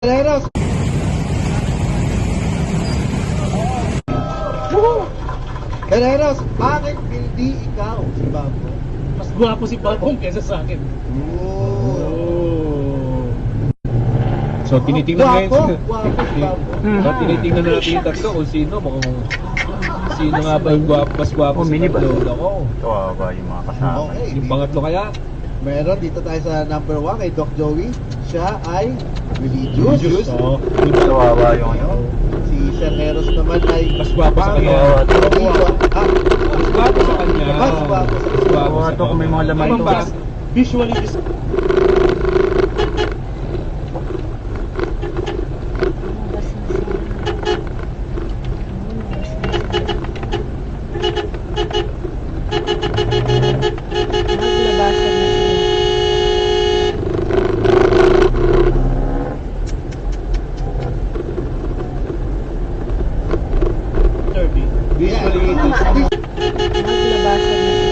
Carreras! Carreras, bakit hindi ikaw si Babo? Mas gwapo si Babong kesa sa akin. Oh. So tinitingnan ngayon Gwapo si Babo. So tinitingnan na natin yung tatlo kung sino sino nga ba yung mas gwapo sa tatlo. Ako. Kawawa yung mga kasama. Okay. Yung pangatlo kaya? Meron dito tayo sa number 1 kay Doc Joey. Siya ay religious. So, Kawawa yung ano. Si Sir Heros naman ay mas gwapo sa kanya. Mas gwapo sa kanya. Mas gwapo sa kanya. Kawawa to kung may mga laman Tama to. ba? Visually Visually, Yeah. it is Maglabasan na sila.